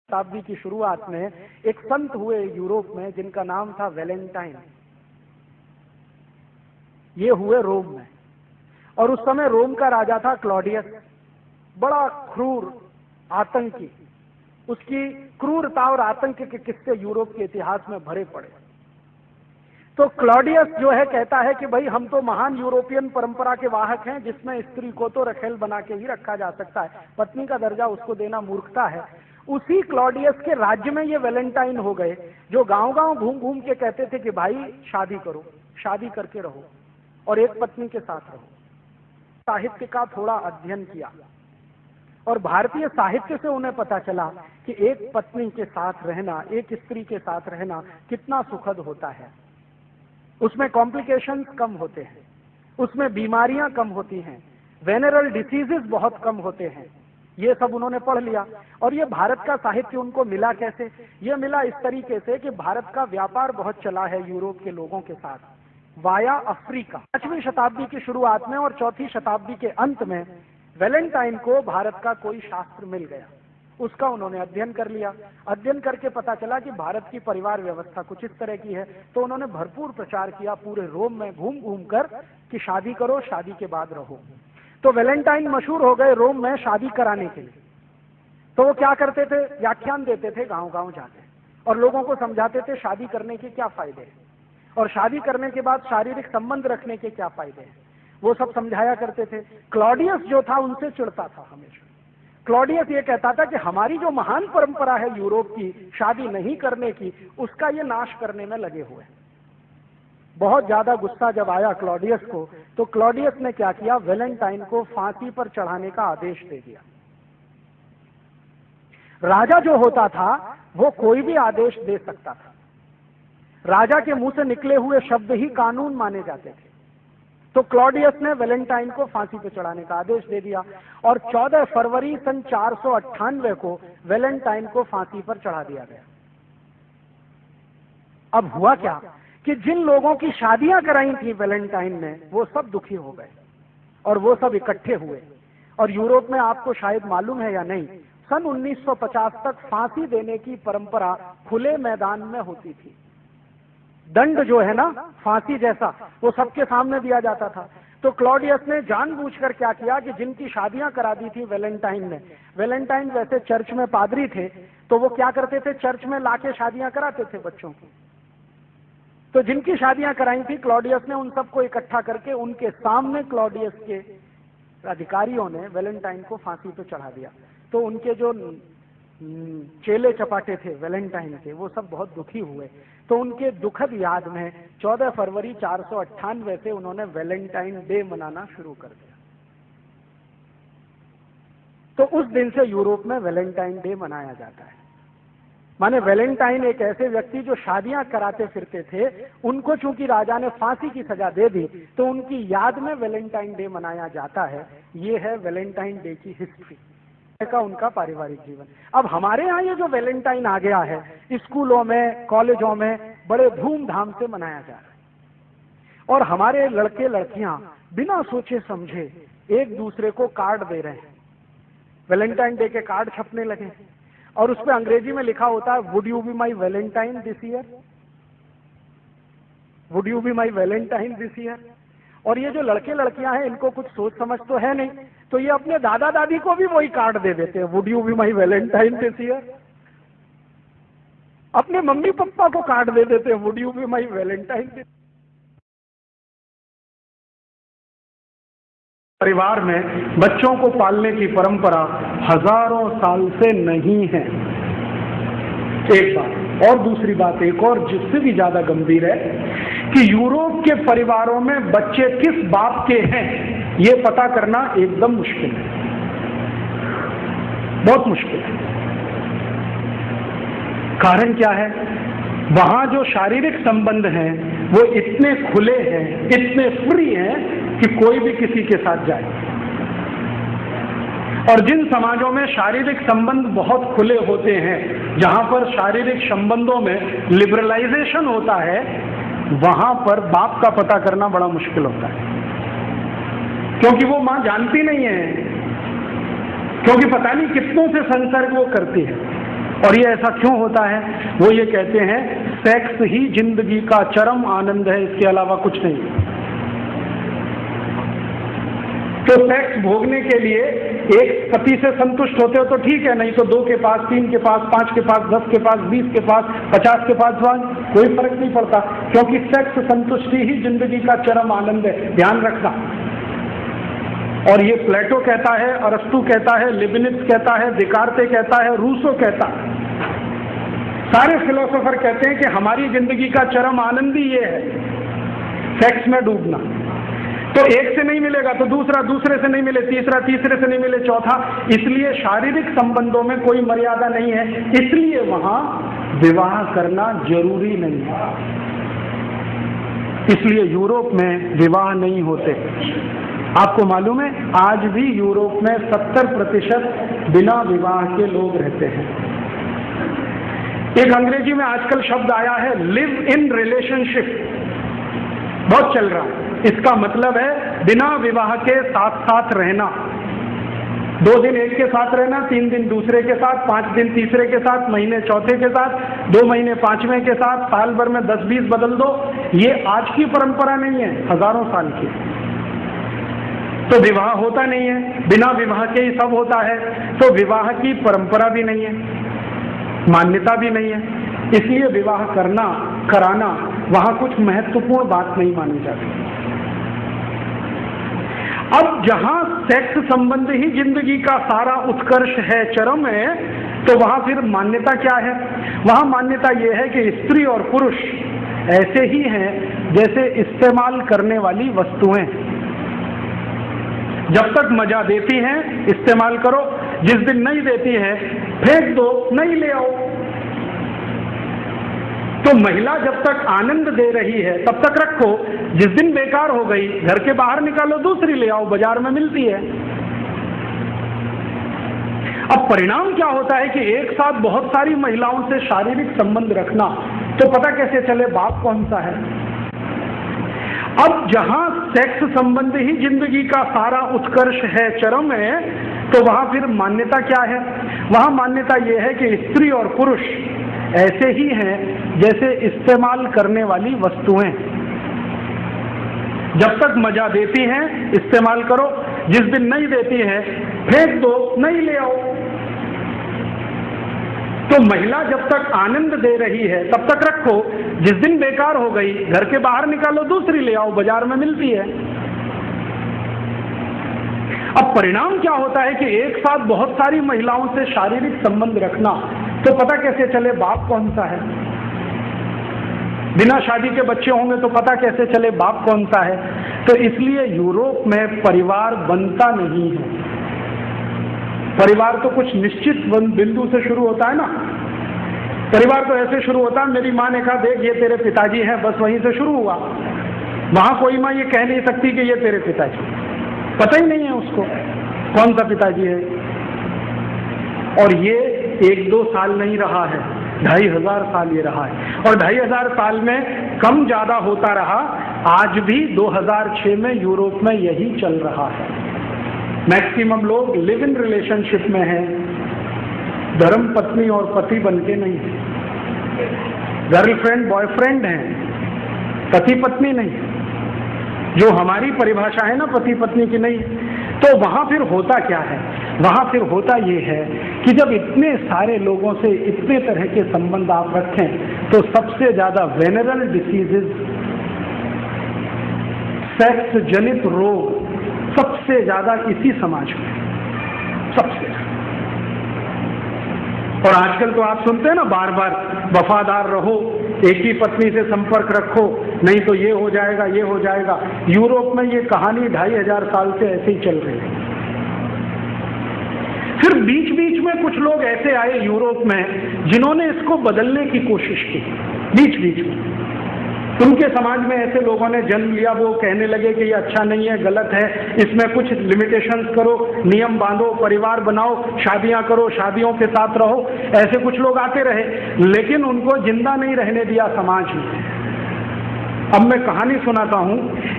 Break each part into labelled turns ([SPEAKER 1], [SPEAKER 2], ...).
[SPEAKER 1] शताब्दी की शुरुआत में एक संत हुए यूरोप में जिनका नाम था वैलेंटाइन। ये हुए रोम में, और उस समय रोम का राजा था क्लॉडियस, बड़ा क्रूर आतंकी। उसकी क्रूरता और आतंक के किस्से यूरोप के इतिहास में भरे पड़े। तो क्लॉडियस जो है कहता है कि भाई हम तो महान यूरोपियन परंपरा के वाहक हैं, जिसमें स्त्री को तो रखेल बना के ही रखा जा सकता है, पत्नी का दर्जा उसको देना मूर्खता है। उसी क्लॉडियस के राज्य में ये वैलेंटाइन हो गए, जो गांव गांव घूम घूम के कहते थे कि भाई शादी करो, शादी करके रहो और एक पत्नी के साथ रहो। साहित्य का थोड़ा अध्ययन किया और भारतीय साहित्य से उन्हें पता चला कि एक पत्नी के साथ रहना, एक स्त्री के साथ रहना कितना सुखद होता है। उसमें कॉम्प्लिकेशंस कम होते हैं, उसमें बीमारियां कम होती हैं, वेनरल डिसीजेस बहुत कम होते हैं। ये सब उन्होंने पढ़ लिया। और ये भारत का साहित्य उनको मिला कैसे? ये मिला इस तरीके से कि भारत का व्यापार बहुत चला है यूरोप के लोगों के साथ वाया अफ्रीका। 5वीं शताब्दी की शुरुआत में और 4वीं शताब्दी के अंत में वैलेंटाइन को भारत का कोई शास्त्र मिल गया। उसका उन्होंने अध्ययन कर लिया। अध्ययन करके पता चला कि भारत की परिवार व्यवस्था कुछ इस तरह की है। तो उन्होंने भरपूर प्रचार किया पूरे रोम में घूम घूम कर कि शादी करो, शादी के बाद रहो। तो वैलेंटाइन मशहूर हो गए रोम में शादी कराने के लिए। तो वो क्या करते थे? व्याख्यान देते थे गांव गांव जाके, और लोगों को समझाते थे शादी करने के क्या फायदे हैं और शादी करने के बाद शारीरिक संबंध रखने के क्या फायदे हैं, वो सब समझाया करते थे। क्लॉडियस जो था उनसे चिढ़ता था हमेशा। क्लॉडियस ये कहता था कि हमारी जो महान परंपरा है यूरोप की शादी नहीं करने की, उसका ये नाश करने में लगे हुए हैं। बहुत ज्यादा गुस्सा जब आया क्लॉडियस को, तो क्लॉडियस ने क्या किया? वैलेंटाइन को फांसी पर चढ़ाने का आदेश दे दिया। राजा जो होता था वो कोई भी आदेश दे सकता था। राजा के मुंह से निकले हुए शब्द ही कानून माने जाते थे। तो क्लॉडियस ने वैलेंटाइन को फांसी पर चढ़ाने का आदेश दे दिया और 14 फरवरी सन 498 को वैलेंटाइन को फांसी पर चढ़ा दिया गया। अब हुआ क्या कि जिन लोगों की शादियां कराई थी वैलेंटाइन ने, वो सब दुखी हो गए और वो सब इकट्ठे हुए। और यूरोप में आपको शायद मालूम है या नहीं, सन 1950 तक फांसी देने की परंपरा खुले मैदान में होती थी। दंड जो है ना, फांसी जैसा, वो सबके सामने दिया जाता था। तो क्लॉडियस ने जानबूझकर क्या किया कि जिनकी शादियां करा दी थी वैलेंटाइन ने, वैलेंटाइन वैसे चर्च में पादरी थे, तो वो क्या करते थे? चर्च में लाके शादियां कराते थे बच्चों की। तो जिनकी शादियां कराई थी, क्लॉडियस ने उन सबको इकट्ठा करके उनके सामने क्लॉडियस के अधिकारियों ने वैलेंटाइन को फांसी पर चढ़ा दिया। तो उनके जो चेले चपाटे थे वैलेंटाइन के, वो सब बहुत दुखी हुए। तो उनके दुखद याद में 14 फरवरी 498 से उन्होंने वैलेंटाइन डे मनाना शुरू कर दिया। तो उस दिन से यूरोप में वैलेंटाइन डे मनाया जाता है। माने वैलेंटाइन एक ऐसे व्यक्ति जो शादियां कराते फिरते थे, उनको चूंकि राजा ने फांसी की सजा दे दी, तो उनकी याद में वैलेंटाइन डे मनाया जाता है। ये है वैलेंटाइन डे की हिस्ट्री का उनका पारिवारिक जीवन। अब हमारे यहाँ ये जो वैलेंटाइन आ गया है, स्कूलों में, कॉलेजों में बड़े धूमधाम से मनाया जा रहा है। और हमारे लड़के लड़कियां बिना सोचे समझे एक दूसरे को कार्ड दे रहे हैं। वैलेंटाइन डे के कार्ड छपने लगे और उस पर अंग्रेजी में लिखा होता है, would you be my Valentine this year, would you be my Valentine this year. और ये जो लड़के लड़कियां हैं, इनको कुछ सोच समझ तो है नहीं, तो ये अपने दादा दादी को भी वही कार्ड दे देते हैं, would you be my Valentine this year. अपने मम्मी पापा को कार्ड दे देते हैं, would you be my Valentine this. परिवार में बच्चों को पालने की परंपरा हजारों साल से नहीं है, एक बात। और दूसरी बात एक और जिससे भी ज्यादा गंभीर है कि यूरोप के परिवारों में बच्चे किस बाप के हैं ये पता करना एकदम मुश्किल है, बहुत मुश्किल है। कारण क्या है? वहां जो शारीरिक संबंध हैं वो इतने खुले हैं, इतने फ्री हैं कि कोई भी किसी के साथ जाए। और जिन समाजों में शारीरिक संबंध बहुत खुले होते हैं, जहां पर शारीरिक संबंधों में लिबरलाइजेशन होता है, वहां पर बाप का पता करना बड़ा मुश्किल होता है। क्योंकि वो मां जानती नहीं है, क्योंकि पता नहीं कितनों से संसर्ग वो करती है। और ये ऐसा क्यों होता है? वो ये कहते हैं सेक्स ही जिंदगी का चरम आनंद है, इसके अलावा कुछ नहीं। तो सेक्स भोगने के लिए एक पति से संतुष्ट होते हो तो ठीक है, नहीं तो 2 के पास, 3 के पास, 5 के पास, 10 के पास, 20 के पास, 50 के पास, कोई फर्क नहीं पड़ता, क्योंकि सेक्स संतुष्टि ही जिंदगी का चरम आनंद है, ध्यान रखना। और ये प्लेटो कहता है, अरस्तु कहता है, लिबनिट्ज कहता है, दिकार्ते कहता है, रूसो कहता है, सारे फिलोसोफर कहते हैं कि हमारी जिंदगी का चरम आनंद ही ये है, सेक्स में डूबना। तो एक से नहीं मिलेगा तो दूसरा, दूसरे से नहीं मिले तीसरा, तीसरे से नहीं मिले चौथा। इसलिए शारीरिक संबंधों में कोई मर्यादा नहीं है, इसलिए वहां विवाह करना जरूरी नहीं है। इसलिए यूरोप में विवाह नहीं होते। आपको मालूम है आज भी यूरोप में 70% बिना विवाह के लोग रहते हैं। एक अंग्रेजी में आजकल शब्द आया है लिव इन रिलेशनशिप, बहुत चल रहा है। इसका मतलब है बिना विवाह के साथ साथ रहना। 2 दिन एक के साथ रहना, 3 दिन दूसरे के साथ, 5 दिन तीसरे के साथ, महीने चौथे के साथ, 2 महीने पांचवें के साथ, साल भर में 10-20 बदल दो। ये आज की परंपरा नहीं है, हजारों साल की। तो विवाह होता नहीं है, बिना विवाह के ही सब होता है। तो विवाह की परंपरा भी नहीं है, मान्यता भी नहीं है, इसलिए विवाह करना, कराना वहां कुछ महत्वपूर्ण बात नहीं मानी जाती। अब जहां सेक्स संबंध ही जिंदगी का सारा उत्कर्ष है, चरम है, तो वहां फिर मान्यता क्या है? वहां मान्यता यह है कि स्त्री और पुरुष ऐसे ही हैं जैसे इस्तेमाल करने वाली वस्तुएं। जब तक मजा देती हैं इस्तेमाल करो, जिस दिन नहीं देती है फेंक दो, नहीं ले आओ। तो महिला जब तक आनंद दे रही है तब तक रखो, जिस दिन बेकार हो गई घर के बाहर निकालो, दूसरी ले आओ, बाजार में मिलती है। अब परिणाम क्या होता है कि एक साथ बहुत सारी महिलाओं से शारीरिक संबंध रखना, तो पता कैसे चले बाप कौन सा है? अब जहां सेक्स संबंध ही जिंदगी का सारा उत्कर्ष है, चरम है, तो वहां फिर मान्यता क्या है? वहां मान्यता यह है कि स्त्री और पुरुष ऐसे ही हैं जैसे इस्तेमाल करने वाली वस्तुएं। जब तक मजा देती हैं इस्तेमाल करो, जिस दिन नहीं देती है फेंक दो, नहीं ले आओ। तो महिला जब तक आनंद दे रही है तब तक रखो, जिस दिन बेकार हो गई घर के बाहर निकालो, दूसरी ले आओ, बाजार में मिलती है। अब परिणाम क्या होता है कि एक साथ बहुत सारी महिलाओं से शारीरिक संबंध रखना, तो पता कैसे चले बाप कौन सा है? बिना शादी के बच्चे होंगे तो पता कैसे चले बाप कौन सा है? तो इसलिए यूरोप में परिवार बनता नहीं है। परिवार तो कुछ निश्चित बिंदु से शुरू होता है ना। परिवार तो ऐसे शुरू होता है, मेरी माँ ने कहा देख ये तेरे पिताजी हैं, बस वहीं से शुरू हुआ। वहां कोई माँ ये कह नहीं सकती कि ये तेरे पिताजी, पता ही नहीं है उसको कौन सा पिताजी है। और ये 1-2 साल नहीं रहा है, 2500 साल ये रहा है। और 2500 साल में कम ज्यादा होता रहा। आज भी 2006 में यूरोप में यही चल रहा है। मैक्सिमम लोग लिव इन रिलेशनशिप में हैं, धर्म पत्नी और पति बनके नहीं है। गर्लफ्रेंड बॉयफ्रेंड हैं, पति पत्नी नहीं। जो हमारी परिभाषा है ना पति पत्नी की नहीं। तो वहां फिर होता क्या है? वहां फिर होता ये है कि जब इतने सारे लोगों से इतने तरह के संबंध आप रखें, तो सबसे ज्यादा वेनरल डिसीजेज, सेक्स जनित रोग सबसे ज्यादा इसी समाज में, सबसे। और आजकल तो आप सुनते हैं ना बार बार, वफादार रहो, एक ही पत्नी से संपर्क रखो, नहीं तो ये हो जाएगा, ये हो जाएगा। यूरोप में ये कहानी 2500 साल से ऐसे ही चल रही है। फिर बीच बीच में कुछ लोग ऐसे आए यूरोप में जिन्होंने इसको बदलने की कोशिश की। बीच बीच में उनके समाज में ऐसे लोगों ने जन्म लिया, वो कहने लगे कि ये अच्छा नहीं है, गलत है, इसमें कुछ लिमिटेशंस करो, नियम बांधो, परिवार बनाओ, शादियां करो, शादियों के साथ रहो। ऐसे कुछ लोग आते रहे, लेकिन उनको जिंदा नहीं रहने दिया समाज में। अब मैं कहानी सुनाता हूं।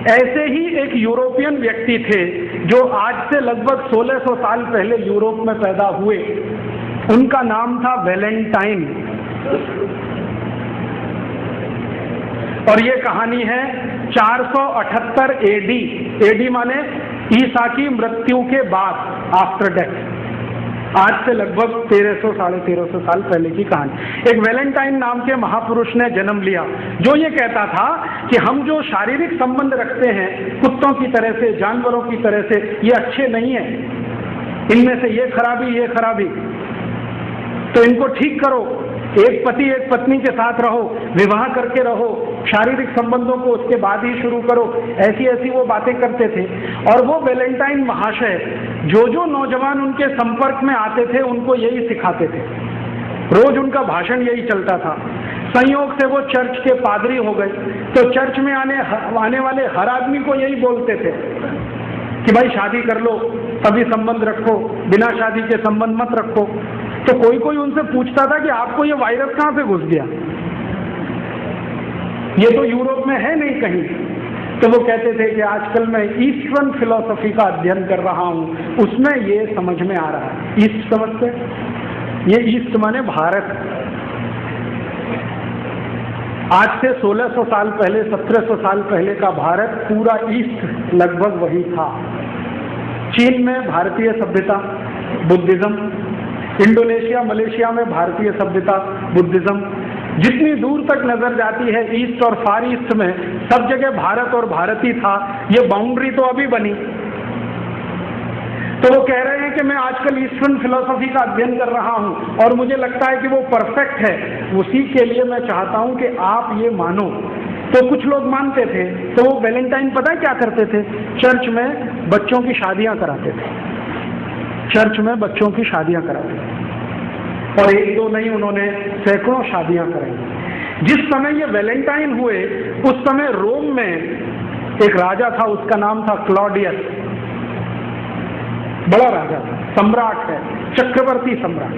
[SPEAKER 1] ऐसे ही एक यूरोपियन व्यक्ति थे जो आज से लगभग 1600 साल पहले यूरोप में पैदा हुए। उनका नाम था वैलेंटाइन। और ये कहानी है 478 एडी। एडी माने ईसा की मृत्यु के बाद, आफ्टर डेथ। आज से लगभग 1300 साढ़े 1300 साल पहले की कहानी। एक वैलेंटाइन नाम के महापुरुष ने जन्म लिया, जो ये कहता था कि हम जो शारीरिक संबंध रखते हैं कुत्तों की तरह से, जानवरों की तरह से, ये अच्छे नहीं है, इनमें से ये खराबी, तो इनको ठीक करो। एक पति एक पत्नी के साथ रहो, विवाह करके रहो, शारीरिक संबंधों को उसके बाद ही शुरू करो। ऐसी ऐसी वो बातें करते थे। और वो वैलेंटाइन महाशय जो नौजवान उनके संपर्क में आते थे उनको यही सिखाते थे। रोज उनका भाषण यही चलता था। संयोग से वो चर्च के पादरी हो गए, तो चर्च में आने वाले हर आदमी को यही बोलते थे कि भाई शादी कर लो, तभी संबंध रखो, बिना शादी के संबंध मत रखो। तो कोई उनसे पूछता था कि आपको ये वायरस कहां से घुस गया, ये तो यूरोप में है नहीं कहीं। तो वो कहते थे कि आजकल मैं ईस्टर्न फिलॉसफी का अध्ययन कर रहा हूं, उसमें ये समझ में आ रहा है। ईस्ट समझते, ये ईस्ट माने भारत। आज से 1600 साल पहले, 1700 साल पहले का भारत, पूरा ईस्ट लगभग वही था। चीन में भारतीय सभ्यता, बुद्धिज्म। इंडोनेशिया मलेशिया में भारतीय सभ्यता, बुद्धिज्म। जितनी दूर तक नजर जाती है ईस्ट और फार ईस्ट में, सब जगह भारत और भारत ही था। ये बाउंड्री तो अभी बनी। तो वो कह रहे हैं कि मैं आजकल ईस्टर्न फिलॉसफी का अध्ययन कर रहा हूं और मुझे लगता है कि वो परफेक्ट है। उसी के लिए मैं चाहता हूं कि आप ये मानो। तो कुछ लोग मानते थे। तो वो वैलेंटाइन पता है क्या करते थे? चर्च में बच्चों की शादियां कराते थे। चर्च में बच्चों की शादियां कराते थे, और एक दो नहीं, उन्होंने सैकड़ों शादियां कराई। जिस समय ये वैलेंटाइन हुए उस समय रोम में एक राजा था, उसका नाम था क्लॉडियस। बड़ा राजा था, सम्राट है, चक्रवर्ती सम्राट।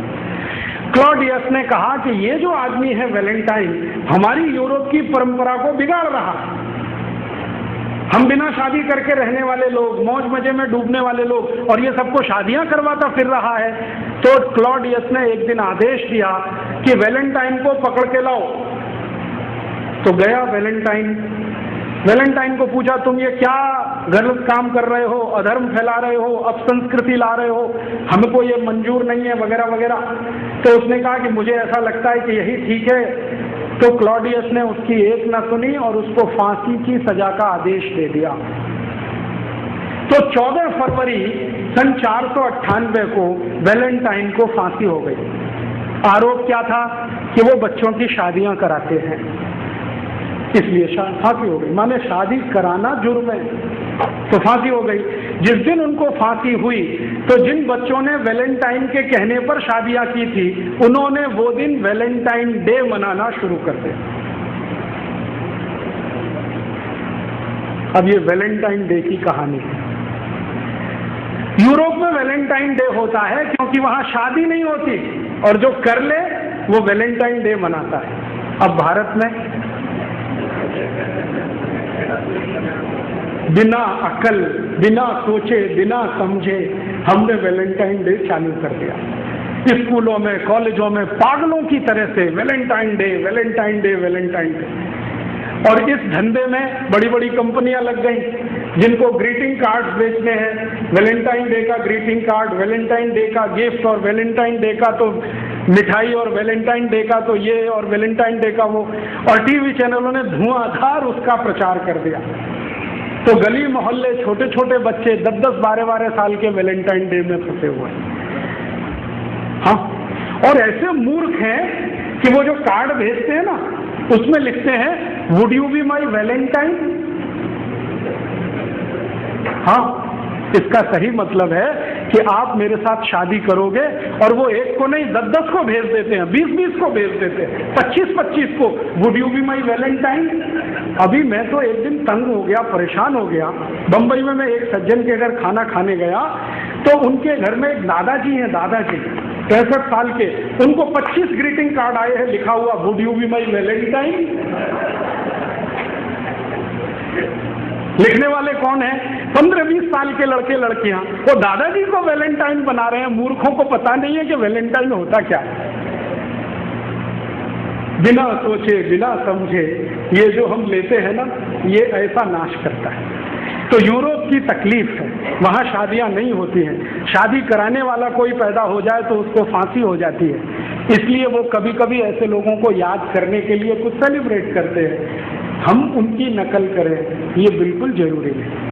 [SPEAKER 1] क्लॉडियस ने कहा कि ये जो आदमी है वैलेंटाइन, हमारी यूरोप की परंपरा को बिगाड़ रहा है। हम बिना शादी करके रहने वाले लोग, मौज मजे में डूबने वाले लोग, और ये सबको शादियां करवाता फिर रहा है। तो क्लॉडियस ने एक दिन आदेश दिया कि वैलेंटाइन को पकड़ के लाओ। तो गया वैलेंटाइन को पूछा, तुम ये क्या गलत काम कर रहे हो, अधर्म फैला रहे हो, अपसंस्कृति ला रहे हो, हमको ये मंजूर नहीं है, वगैरह वगैरह। तो उसने कहा कि मुझे ऐसा लगता है कि यही ठीक है। तो क्लॉडियस ने उसकी एक न सुनी और उसको फांसी की सजा का आदेश दे दिया। तो 14 फरवरी सन 498 को वैलेंटाइन को फांसी हो गई। आरोप क्या था? कि वो बच्चों की शादियां कराते हैं, इसलिए फांसी हो गई। माने शादी कराना जुर्म है, तो फांसी हो गई। जिस दिन उनको फांसी हुई तो जिन बच्चों ने वैलेंटाइन के कहने पर शादियां की थी, उन्होंने वो दिन वैलेंटाइन डे मनाना शुरू कर दिया। अब ये वैलेंटाइन डे की कहानी है। यूरोप में वैलेंटाइन डे होता है क्योंकि वहां शादी नहीं होती, और जो कर ले वो वैलेंटाइन डे मनाता है। अब भारत में बिना अकल, बिना सोचे, बिना समझे हमने वैलेंटाइन डे चालू कर दिया। स्कूलों में, कॉलेजों में पागलों की तरह से Valentine day, Valentine day, Valentine day. और इस धंधे में बड़ी बड़ी कंपनियां लग गई जिनको ग्रीटिंग कार्ड्स बेचने हैं। वैलेंटाइन डे का ग्रीटिंग कार्ड, वैलेंटाइन डे का गिफ्ट, और वैलेंटाइन डे का तो मिठाई, और वैलेंटाइन डे का तो ये, और वैलेंटाइन डे का वो। और टीवी चैनलों ने धुआंधार उसका प्रचार कर दिया। तो गली मोहल्ले छोटे छोटे बच्चे 10-10, 12-12 साल के वैलेंटाइन डे में फंसे हुए हैं। हाँ, और ऐसे मूर्ख हैं कि वो जो कार्ड भेजते हैं ना, उसमें लिखते हैं would you be my Valentine. हाँ, इसका सही मतलब है कि आप मेरे साथ शादी करोगे। और वो एक को नहीं, 10-10 को भेज देते हैं, 20-20 को भेज देते हैं, 25-25 को, would you be my Valentine. अभी मैं तो एक दिन तंग हो गया, परेशान हो गया। बंबई में मैं एक सज्जन के घर खाना खाने गया, तो उनके घर में एक दादाजी हैं, दादाजी 65 साल के। उनको 25 ग्रीटिंग कार्ड आए हैं, लिखा हुआ would you be my Valentine. लिखने वाले कौन है?
[SPEAKER 2] 15-20 साल के लड़के लड़कियां वो दादाजी को वैलेंटाइन बना रहे हैं। मूर्खों को पता नहीं है कि वैलेंटाइन होता क्या है। बिना सोचे बिना समझे ये जो हम लेते हैं ना, ये ऐसा नाश करता है। तो यूरोप की तकलीफ है, वहां शादियां नहीं होती हैं। शादी कराने वाला कोई पैदा हो जाए तो उसको फांसी हो जाती है, इसलिए वो कभी कभी ऐसे लोगों को याद करने के लिए कुछ सेलिब्रेट करते हैं। हम उनकी नकल करें ये बिल्कुल जरूरी है।